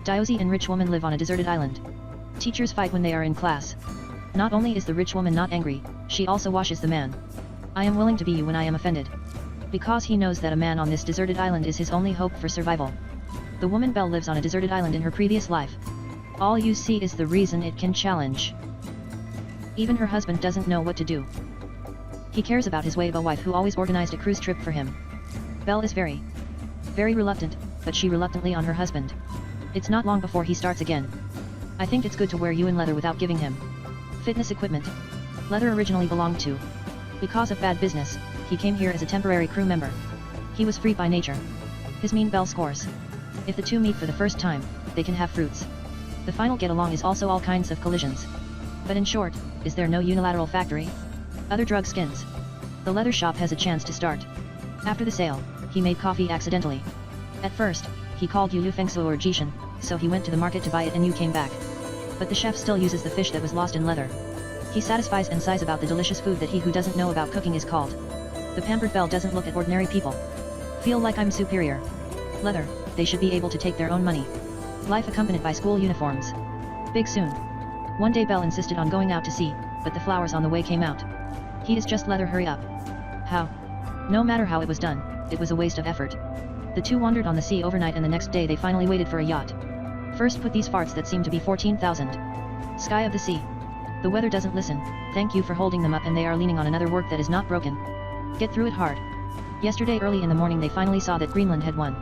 Diosy and rich woman live on a deserted island. Teachers fight when they are in class. Not only is the rich woman not angry, she also washes the man. I am willing to be you when I am offended. Because he knows that a man on this deserted island is his only hope for survival. The woman Belle lives on a deserted island in her previous life. All you see is the reason it can challenge. Even her husband doesn't know what to do. He cares about his Weibo wife who always organized a cruise trip for him. Belle is very reluctant, but she reluctantly on her husband. It's not long before he starts again. I think it's good to wear you in leather without giving him fitness equipment. Leather originally belonged to. Because of bad business, he came here as a temporary crew member. He was free by nature. His mean Belle scores. If the two meet for the first time, they can have fruits. The final get-along is also all kinds of collisions. But in short, is there no unilateral factory? Other drug skins. The leather shop has a chance to start. After the sale, he made coffee accidentally. At first, he called Yu Fengsu or Jishan, so he went to the market to buy it and Yu came back. But the chef still uses the fish that was lost in leather. He satisfies and sighs about the delicious food that he who doesn't know about cooking is called. The pampered Belle doesn't look at ordinary people. Feel like I'm superior. Leather, they should be able to take their own money. Life accompanied by school uniforms. Big soon. One day Belle insisted on going out to sea, but the flowers on the way came out. He is just leather, hurry up. How? No matter how it was done, it was a waste of effort. The two wandered on the sea overnight and the next day they finally waited for a yacht. First put these farts that seem to be 14,000. Sky of the sea. The weather doesn't listen, thank you for holding them up and they are leaning on another work that is not broken. Get through it hard. Yesterday early in the morning they finally saw that Greenland had won.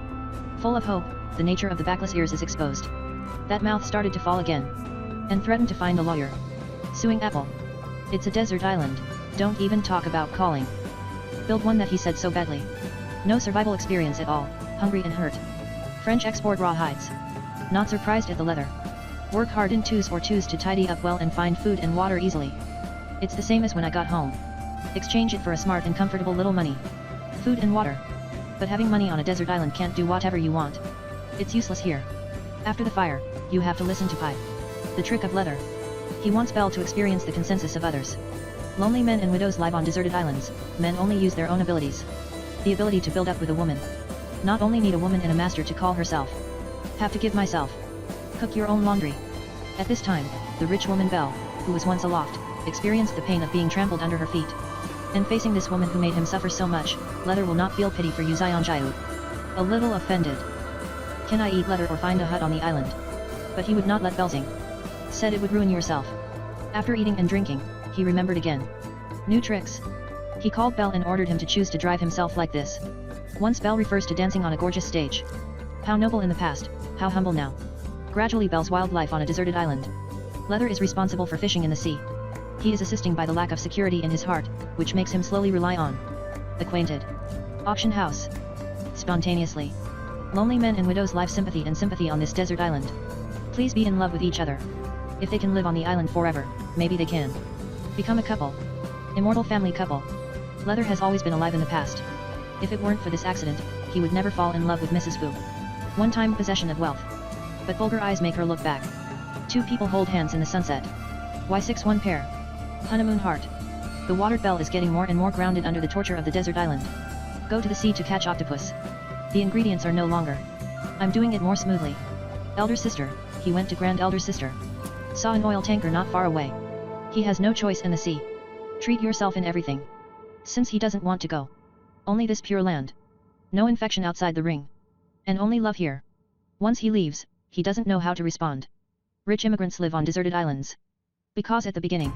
Full of hope, the nature of the backless ears is exposed. That mouth started to fall again. And threatened to find a lawyer. Suing Apple. It's a desert island, don't even talk about calling. Build one that he said so badly. No survival experience at all, hungry and hurt. French export raw hides. Not surprised at the leather. Work hard in twos to tidy up well and find food and water easily. It's the same as when I got home. Exchange it for a smart and comfortable little money. Food and water. But having money on a desert island can't do whatever you want. It's useless here. After the fire, you have to listen to Pai. The trick of leather. He wants Belle to experience the consensus of others. Lonely men and widows live on deserted islands, men only use their own abilities. The ability to build up with a woman. Not only need a woman and a master to call herself. Have to give myself. Cook your own laundry. At this time, the rich woman Belle, who was once aloft, experienced the pain of being trampled under her feet. And facing this woman who made him suffer so much, leather will not feel pity for Yu Zionjiu. A little offended. Can I eat leather or find a hut on the island? But he would not let Belle sing. Said it would ruin yourself. After eating and drinking, he remembered again. New tricks. He called Belle and ordered him to choose to drive himself like this. Once Belle refers to dancing on a gorgeous stage. How noble in the past, how humble now. Gradually Belle's wild life on a deserted island. Leather is responsible for fishing in the sea. He is assisting by the lack of security in his heart, which makes him slowly rely on. Acquainted. Auction house. Spontaneously. Lonely men and widows live sympathy on this desert island. Please be in love with each other. If they can live on the island forever, maybe they can become a couple. Immortal family couple. Leather has always been alive in the past. If it weren't for this accident, he would never fall in love with Mrs. Fu. One-time possession of wealth. But vulgar eyes make her look back. Two people hold hands in the sunset. Y61 pair. Honeymoon heart. The watered Belle is getting more and more grounded under the torture of the desert island. Go to the sea to catch octopus. The ingredients are no longer. I'm doing it more smoothly. Elder sister, he went to grand elder sister. Saw an oil tanker not far away. He has no choice in the sea. Treat yourself in everything. Since he doesn't want to go. Only this pure land. No infection outside the ring. And only love here. Once he leaves, he doesn't know how to respond. Rich immigrants live on deserted islands. Because at the beginning.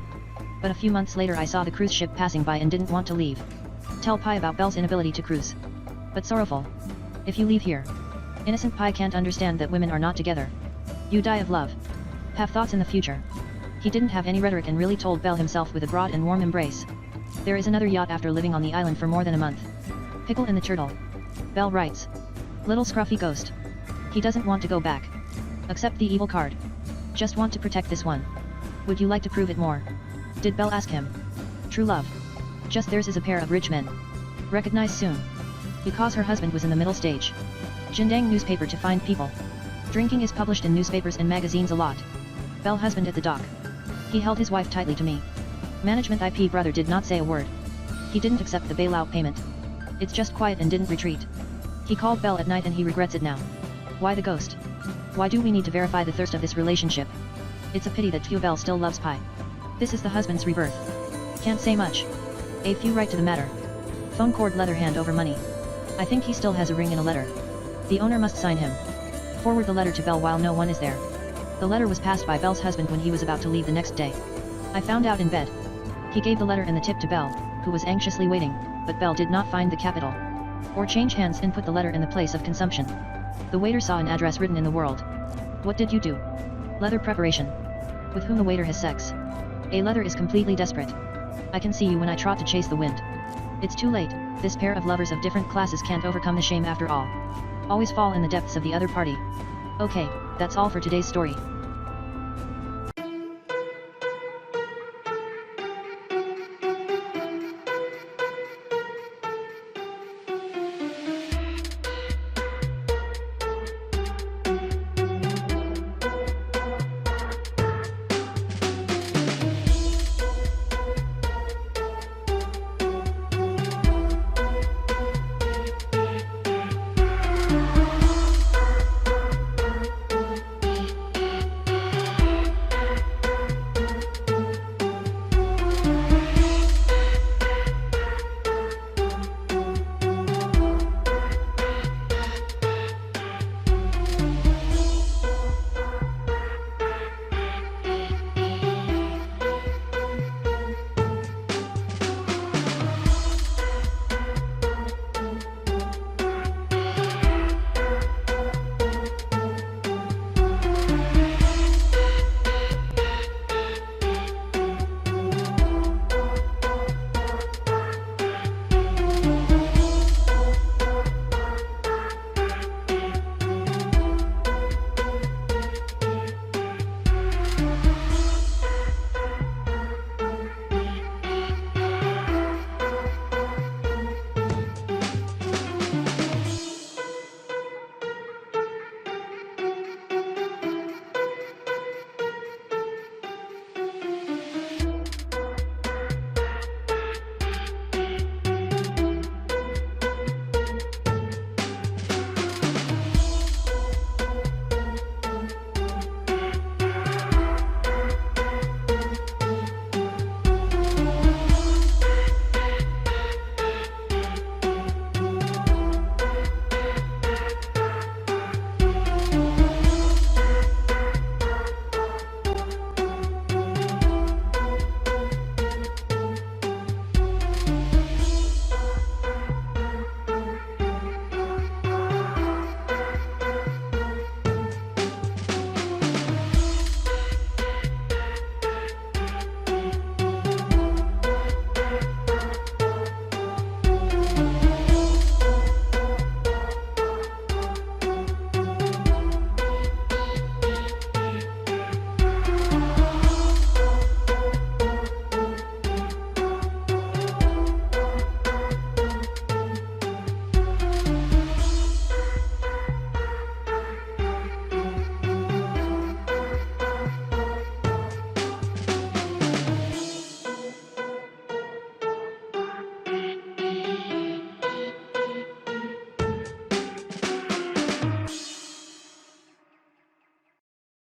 But a few months later I saw the cruise ship passing by and didn't want to leave. Tell Pai about Belle's inability to cruise. But sorrowful. If you leave here. Innocent Pai can't understand that women are not together. You die of love. Have thoughts in the future. He didn't have any rhetoric and really told Belle himself with a broad and warm embrace. There is another yacht after living on the island for more than a month. Pickle and the Turtle. Belle writes. Little scruffy ghost. He doesn't want to go back. Accept the evil card. Just want to protect this one. Would you like to prove it more? Did Belle ask him. True love. Just theirs is a pair of rich men. Recognized soon. Because her husband was in the middle stage. Jindang newspaper to find people. Drinking is published in newspapers and magazines a lot. Belle husband at the dock. He held his wife tightly to me. Management IP brother did not say a word. He didn't accept the bailout payment. It's just quiet and didn't retreat. He called Belle at night and he regrets it now. Why the ghost? Why do we need to verify the thirst of this relationship? It's a pity that Belle still loves Pi. This is the husband's rebirth. Can't say much. A few right to the matter. Phone cord leather hand over money. I think he still has a ring in a letter. The owner must sign him. Forward the letter to Belle while no one is there. The letter was passed by Belle's husband when he was about to leave the next day. I found out in bed. He gave the letter and the tip to Belle, who was anxiously waiting, but Belle did not find the capital. Or change hands and put the letter in the place of consumption. The waiter saw an address written in the world. What did you do? Leather preparation. With whom the waiter has sex. A leather is completely desperate. I can see you when I trot to chase the wind. It's too late, this pair of lovers of different classes can't overcome the shame after all. Always fall in the depths of the other party. Okay, that's all for today's story.